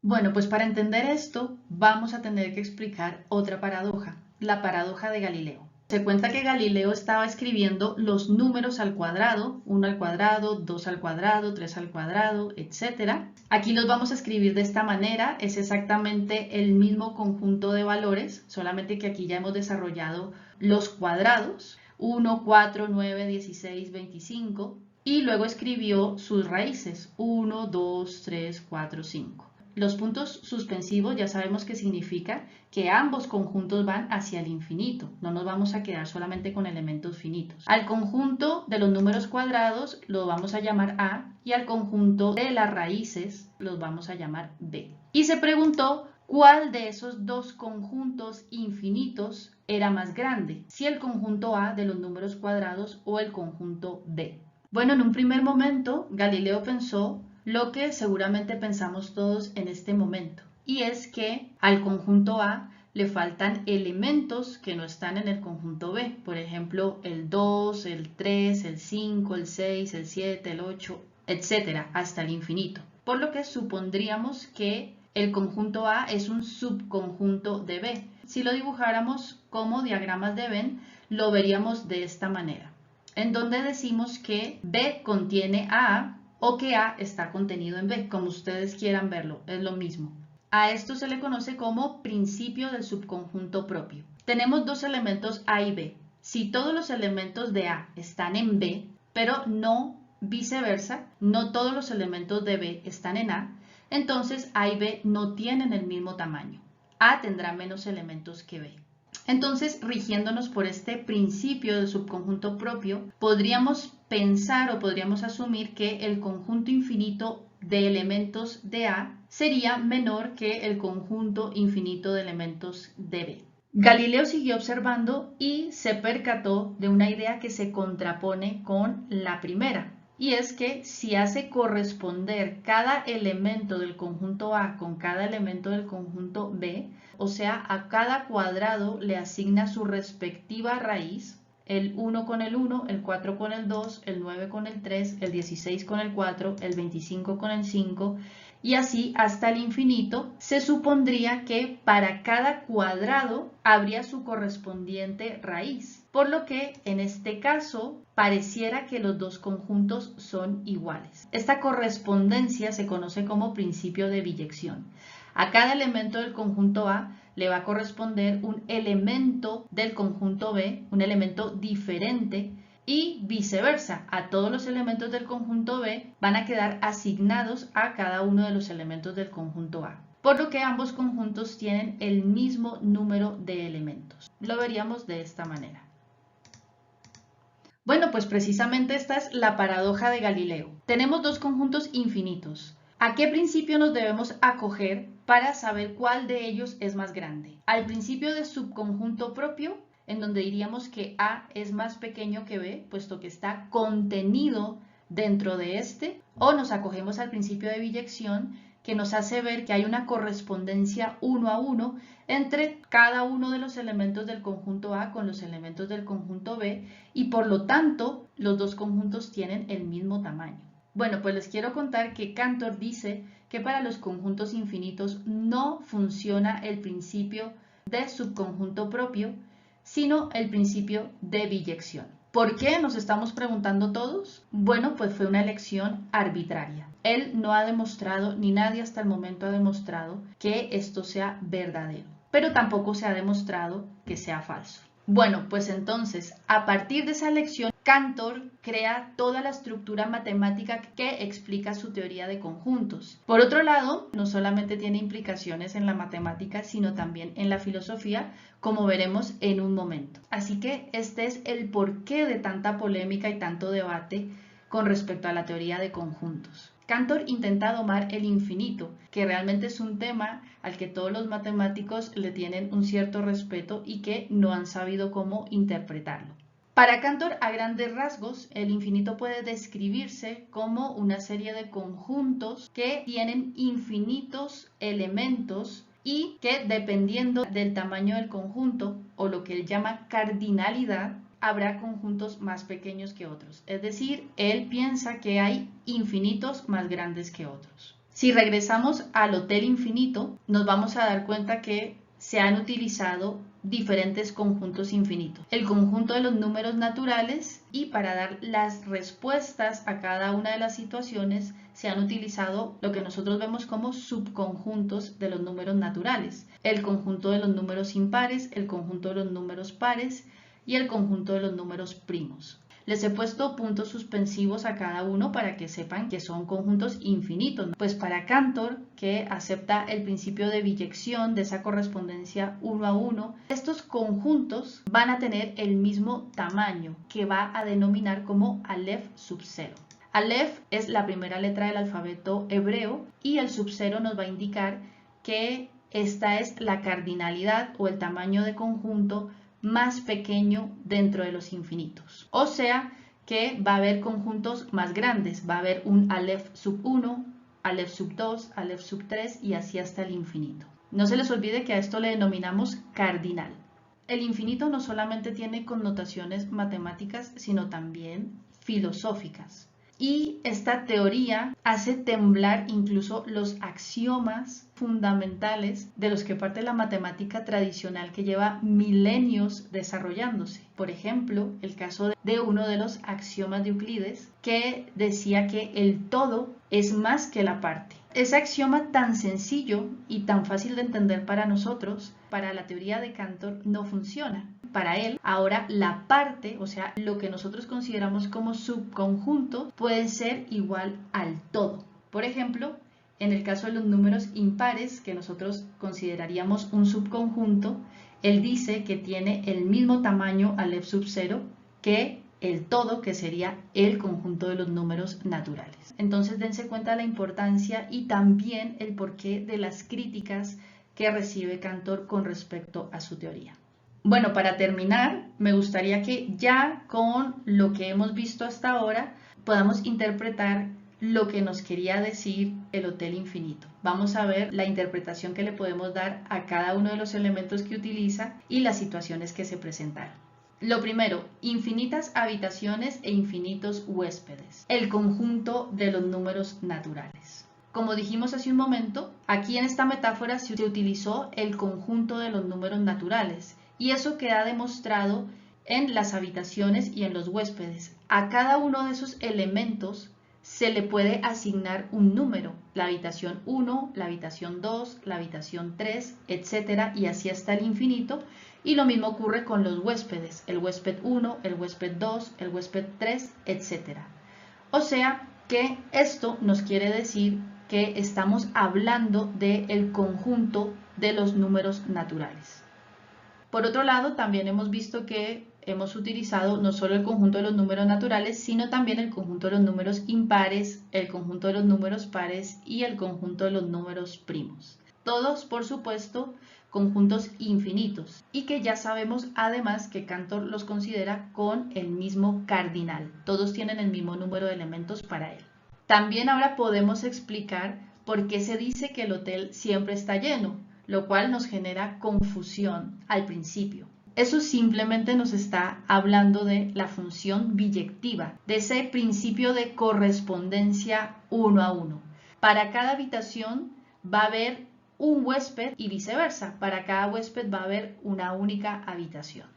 Bueno, pues para entender esto vamos a tener que explicar otra paradoja, la paradoja de Galileo. Se cuenta que Galileo estaba escribiendo los números al cuadrado, 1 al cuadrado, 2 al cuadrado, 3 al cuadrado, etc. Aquí los vamos a escribir de esta manera, es exactamente el mismo conjunto de valores, solamente que aquí ya hemos desarrollado los cuadrados, 1, 4, 9, 16, 25, y luego escribió sus raíces, 1, 2, 3, 4, 5. Los puntos suspensivos ya sabemos que significa que ambos conjuntos van hacia el infinito, no nos vamos a quedar solamente con elementos finitos. Al conjunto de los números cuadrados lo vamos a llamar A y al conjunto de las raíces los vamos a llamar B. Y se preguntó cuál de esos dos conjuntos infinitos era más grande, si el conjunto A de los números cuadrados o el conjunto B. Bueno, en un primer momento Galileo pensó lo que seguramente pensamos todos en este momento, y es que al conjunto A le faltan elementos que no están en el conjunto B, por ejemplo el 2, el 3, el 5, el 6, el 7, el 8, etcétera, hasta el infinito, por lo que supondríamos que el conjunto A es un subconjunto de B. Si lo dibujáramos como diagramas de Venn, lo veríamos de esta manera, en donde decimos que B contiene a A o que A está contenido en B, como ustedes quieran verlo, es lo mismo. A esto se le conoce como principio del subconjunto propio. Tenemos dos elementos A y B. Si todos los elementos de A están en B, pero no viceversa, no todos los elementos de B están en A, entonces A y B no tienen el mismo tamaño. A tendrá menos elementos que B. Entonces, rigiéndonos por este principio del subconjunto propio, podríamos pensar o podríamos asumir que el conjunto infinito de elementos de A sería menor que el conjunto infinito de elementos de B. Galileo siguió observando y se percató de una idea que se contrapone con la primera, y es que si hace corresponder cada elemento del conjunto A con cada elemento del conjunto B, o sea, a cada cuadrado le asigna su respectiva raíz, el 1 con el 1, el 4 con el 2, el 9 con el 3, el 16 con el 4, el 25 con el 5, y así hasta el infinito, se supondría que para cada cuadrado habría su correspondiente raíz, por lo que en este caso pareciera que los dos conjuntos son iguales. Esta correspondencia se conoce como principio de biyección. A cada elemento del conjunto A le va a corresponder un elemento del conjunto B, un elemento diferente, y viceversa, a todos los elementos del conjunto B van a quedar asignados a cada uno de los elementos del conjunto A, por lo que ambos conjuntos tienen el mismo número de elementos. Lo veríamos de esta manera. Bueno, pues precisamente esta es la paradoja de Galileo. Tenemos dos conjuntos infinitos. ¿A qué principio nos debemos acoger para saber cuál de ellos es más grande? Al principio de subconjunto propio, en donde diríamos que A es más pequeño que B, puesto que está contenido dentro de este, o nos acogemos al principio de biyección, que nos hace ver que hay una correspondencia 1 a 1 entre cada uno de los elementos del conjunto A con los elementos del conjunto B, y por lo tanto los dos conjuntos tienen el mismo tamaño. Bueno, pues les quiero contar que Cantor dice que para los conjuntos infinitos no funciona el principio de subconjunto propio, sino el principio de biyección. ¿Por qué? Nos estamos preguntando todos. Bueno, pues fue una elección arbitraria. Él no ha demostrado, ni nadie hasta el momento ha demostrado que esto sea verdadero, pero tampoco se ha demostrado que sea falso. Bueno, pues entonces, a partir de esa elección, Cantor crea toda la estructura matemática que explica su teoría de conjuntos. Por otro lado, no solamente tiene implicaciones en la matemática, sino también en la filosofía, como veremos en un momento. Así que este es el porqué de tanta polémica y tanto debate con respecto a la teoría de conjuntos. Cantor intenta domar el infinito, que realmente es un tema al que todos los matemáticos le tienen un cierto respeto y que no han sabido cómo interpretarlo. Para Cantor, a grandes rasgos, el infinito puede describirse como una serie de conjuntos que tienen infinitos elementos y que, dependiendo del tamaño del conjunto, o lo que él llama cardinalidad, habrá conjuntos más pequeños que otros. Es decir, él piensa que hay infinitos más grandes que otros. Si regresamos al hotel infinito, nos vamos a dar cuenta que se han utilizado diferentes conjuntos infinitos. El conjunto de los números naturales, y para dar las respuestas a cada una de las situaciones se han utilizado lo que nosotros vemos como subconjuntos de los números naturales. El conjunto de los números impares, el conjunto de los números pares y el conjunto de los números primos. Les he puesto puntos suspensivos a cada uno para que sepan que son conjuntos infinitos. Pues para Cantor, que acepta el principio de biyección, de esa correspondencia 1 a 1, estos conjuntos van a tener el mismo tamaño, que va a denominar como Aleph sub 0. Aleph es la primera letra del alfabeto hebreo y el sub 0 nos va a indicar que esta es la cardinalidad o el tamaño de conjunto más pequeño dentro de los infinitos. O sea que va a haber conjuntos más grandes, va a haber un Aleph sub 1, Aleph sub 2, Aleph sub 3 y así hasta el infinito. No se les olvide que a esto le denominamos cardinal. El infinito no solamente tiene connotaciones matemáticas, sino también filosóficas. Y esta teoría hace temblar incluso los axiomas fundamentales de los que parte la matemática tradicional que lleva milenios desarrollándose. Por ejemplo, el caso de uno de los axiomas de Euclides que decía que el todo es más que la parte. Ese axioma tan sencillo y tan fácil de entender para nosotros, para la teoría de Cantor no funciona. Para él, ahora la parte, o sea, lo que nosotros consideramos como subconjunto, puede ser igual al todo. Por ejemplo, en el caso de los números impares, que nosotros consideraríamos un subconjunto, él dice que tiene el mismo tamaño Aleph sub 0 que el todo, que sería el conjunto de los números naturales. Entonces dense cuenta de la importancia y también el porqué de las críticas que recibe Cantor con respecto a su teoría. Bueno, para terminar, me gustaría que ya con lo que hemos visto hasta ahora podamos interpretar lo que nos quería decir el hotel infinito. Vamos a ver la interpretación que le podemos dar a cada uno de los elementos que utiliza y las situaciones que se presentaron. Lo primero, infinitas habitaciones e infinitos huéspedes. El conjunto de los números naturales. Como dijimos hace un momento, aquí en esta metáfora se utilizó el conjunto de los números naturales. Y eso queda demostrado en las habitaciones y en los huéspedes. A cada uno de esos elementos se le puede asignar un número. La habitación 1, la habitación 2, la habitación 3, etc. Y así hasta el infinito. Y lo mismo ocurre con los huéspedes. El huésped 1, el huésped 2, el huésped 3, etc. O sea que esto nos quiere decir que estamos hablando del conjunto de los números naturales. Por otro lado, también hemos visto que hemos utilizado no solo el conjunto de los números naturales, sino también el conjunto de los números impares, el conjunto de los números pares y el conjunto de los números primos. Todos, por supuesto, conjuntos infinitos y que ya sabemos además que Cantor los considera con el mismo cardinal. Todos tienen el mismo número de elementos para él. También ahora podemos explicar por qué se dice que el hotel siempre está lleno, lo cual nos genera confusión al principio. Eso simplemente nos está hablando de la función biyectiva, de ese principio de correspondencia 1 a 1. Para cada habitación va a haber un huésped y viceversa. Para cada huésped va a haber una única habitación.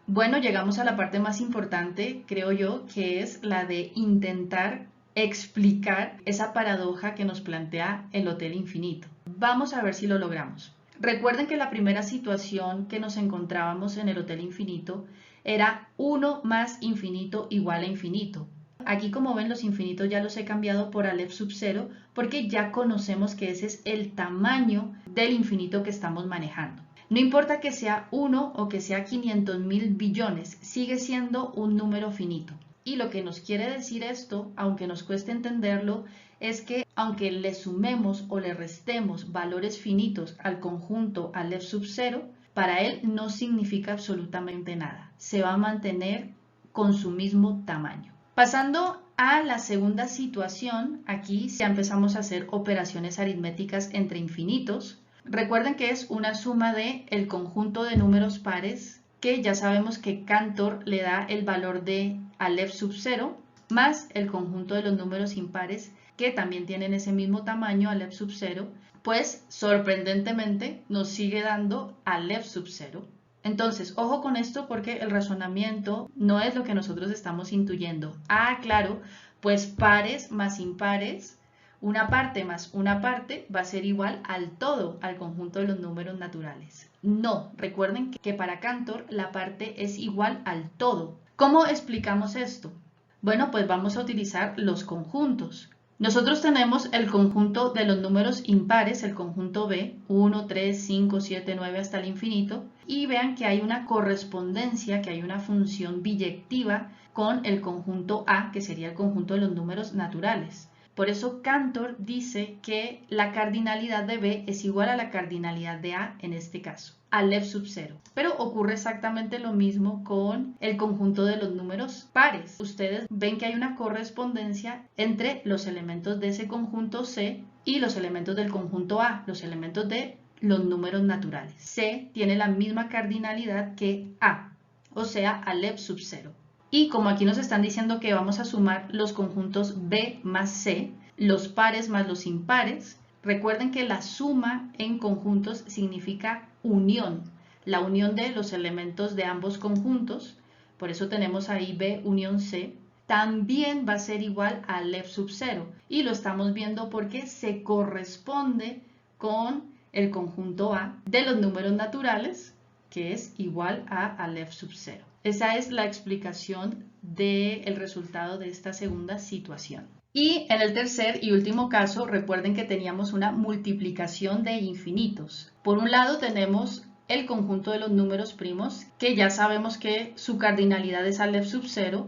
Bueno, llegamos a la parte más importante, creo yo, que es la de intentar explicar esa paradoja que nos plantea el hotel infinito. Vamos a ver si lo logramos. Recuerden que la primera situación que nos encontrábamos en el hotel infinito era 1 más infinito igual a infinito. Aquí, como ven, los infinitos ya los he cambiado por Aleph sub 0 porque ya conocemos que ese es el tamaño del infinito que estamos manejando. No importa que sea 1 o que sea 500.000 billones, sigue siendo un número finito. Y lo que nos quiere decir esto, aunque nos cueste entenderlo, es que aunque le sumemos o le restemos valores finitos al conjunto Aleph sub 0, para él no significa absolutamente nada. Se va a mantener con su mismo tamaño. Pasando a la segunda situación, aquí ya empezamos a hacer operaciones aritméticas entre infinitos. Recuerden que es una suma de el conjunto de números pares, que ya sabemos que Cantor le da el valor de Aleph sub 0, más el conjunto de los números impares, que también tienen ese mismo tamaño, Aleph sub 0, pues sorprendentemente nos sigue dando Aleph sub 0. Entonces, ojo con esto porque el razonamiento no es lo que nosotros estamos intuyendo. Ah, claro, pues pares más impares, una parte más una parte va a ser igual al todo, al conjunto de los números naturales. No, recuerden que para Cantor la parte es igual al todo. ¿Cómo explicamos esto? Bueno, pues vamos a utilizar los conjuntos. Nosotros tenemos el conjunto de los números impares, el conjunto B, 1, 3, 5, 7, 9 hasta el infinito, y vean que hay una correspondencia, que hay una función biyectiva con el conjunto A, que sería el conjunto de los números naturales. Por eso Cantor dice que la cardinalidad de B es igual a la cardinalidad de A en este caso, Aleph sub 0. Pero ocurre exactamente lo mismo con el conjunto de los números pares. Ustedes ven que hay una correspondencia entre los elementos de ese conjunto C y los elementos del conjunto A, los elementos de los números naturales. C tiene la misma cardinalidad que A, o sea, Aleph sub 0. Y como aquí nos están diciendo que vamos a sumar los conjuntos B más C, los pares más los impares, recuerden que la suma en conjuntos significa unión, la unión de los elementos de ambos conjuntos, por eso tenemos ahí B unión C, también va a ser igual a Aleph sub 0 y lo estamos viendo porque se corresponde con el conjunto A de los números naturales, que es igual a Aleph sub 0. Esa es la explicación del resultado de esta segunda situación. Y en el tercer y último caso, recuerden que teníamos una multiplicación de infinitos. Por un lado tenemos el conjunto de los números primos, que ya sabemos que su cardinalidad es Aleph sub 0,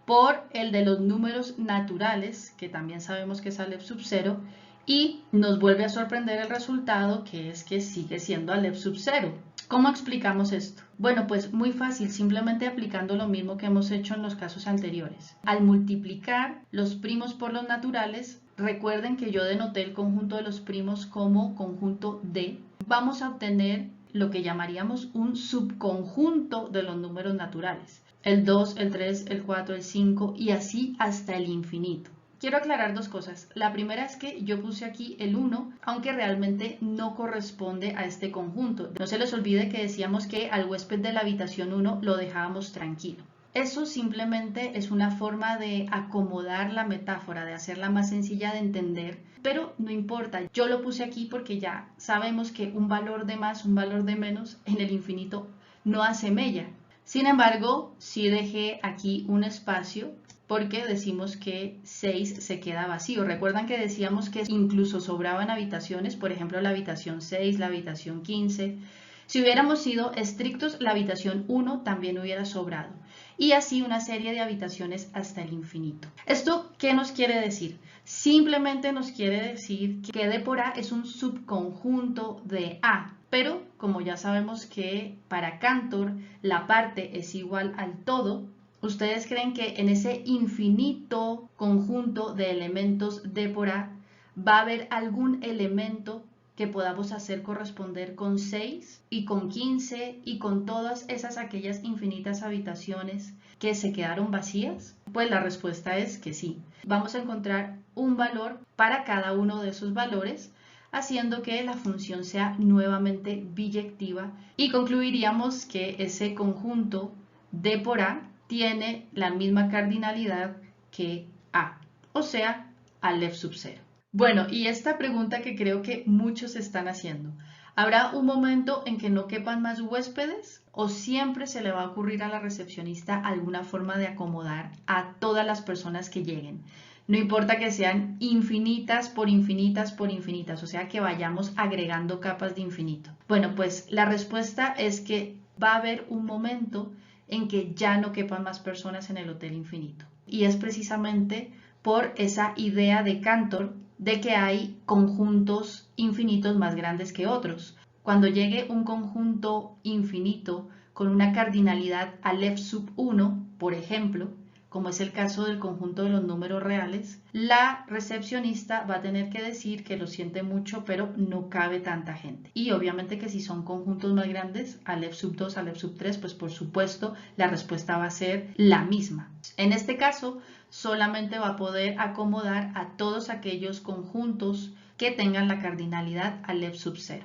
por el de los números naturales, que también sabemos que es Aleph sub 0, y nos vuelve a sorprender el resultado, que es que sigue siendo Aleph sub 0. ¿Cómo explicamos esto? Bueno, pues muy fácil, simplemente aplicando lo mismo que hemos hecho en los casos anteriores. Al multiplicar los primos por los naturales, recuerden que yo denoté el conjunto de los primos como conjunto D. Vamos a obtener lo que llamaríamos un subconjunto de los números naturales. El 2, el 3, el 4, el 5 y así hasta el infinito. Quiero aclarar dos cosas. La primera es que yo puse aquí el 1, aunque realmente no corresponde a este conjunto. No se les olvide que decíamos que al huésped de la habitación 1 lo dejábamos tranquilo. Eso simplemente es una forma de acomodar la metáfora, de hacerla más sencilla de entender, pero no importa. Yo lo puse aquí porque ya sabemos que un valor de más, un valor de menos en el infinito no hace mella. Sin embargo, sí dejé aquí un espacio porque decimos que 6 se queda vacío. Recuerdan que decíamos que incluso sobraban habitaciones, por ejemplo la habitación 6, la habitación 15. Si hubiéramos sido estrictos, la habitación 1 también hubiera sobrado. Y así una serie de habitaciones hasta el infinito. ¿Esto qué nos quiere decir? Simplemente nos quiere decir que D por A es un subconjunto de A. Pero como ya sabemos que para Cantor la parte es igual al todo, ¿ustedes creen que en ese infinito conjunto de elementos D por A va a haber algún elemento que podamos hacer corresponder con 6 y con 15 y con todas aquellas infinitas habitaciones que se quedaron vacías? Pues la respuesta es que sí. Vamos a encontrar un valor para cada uno de esos valores, haciendo que la función sea nuevamente biyectiva y concluiríamos que ese conjunto D por A tiene la misma cardinalidad que A, o sea, Aleph sub 0. Bueno, y esta pregunta que creo que muchos están haciendo, ¿habrá un momento en que no quepan más huéspedes o siempre se le va a ocurrir a la recepcionista alguna forma de acomodar a todas las personas que lleguen? No importa que sean infinitas por infinitas por infinitas, o sea que vayamos agregando capas de infinito. Bueno, pues la respuesta es que va a haber un momento en que ya no quepan más personas en el Hotel Infinito. Y es precisamente por esa idea de Cantor de que hay conjuntos infinitos más grandes que otros. Cuando llegue un conjunto infinito con una cardinalidad Aleph sub 1, por ejemplo, como es el caso del conjunto de los números reales, la recepcionista va a tener que decir que lo siente mucho, pero no cabe tanta gente. Y obviamente que si son conjuntos más grandes, Aleph sub 2, Aleph sub 3, pues por supuesto la respuesta va a ser la misma. En este caso, solamente va a poder acomodar a todos aquellos conjuntos que tengan la cardinalidad Aleph sub 0.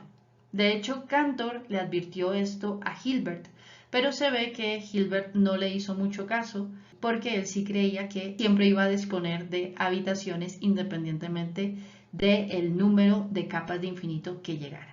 De hecho, Cantor le advirtió esto a Hilbert, pero se ve que Hilbert no le hizo mucho caso porque él sí creía que siempre iba a disponer de habitaciones independientemente del número de capas de infinito que llegara.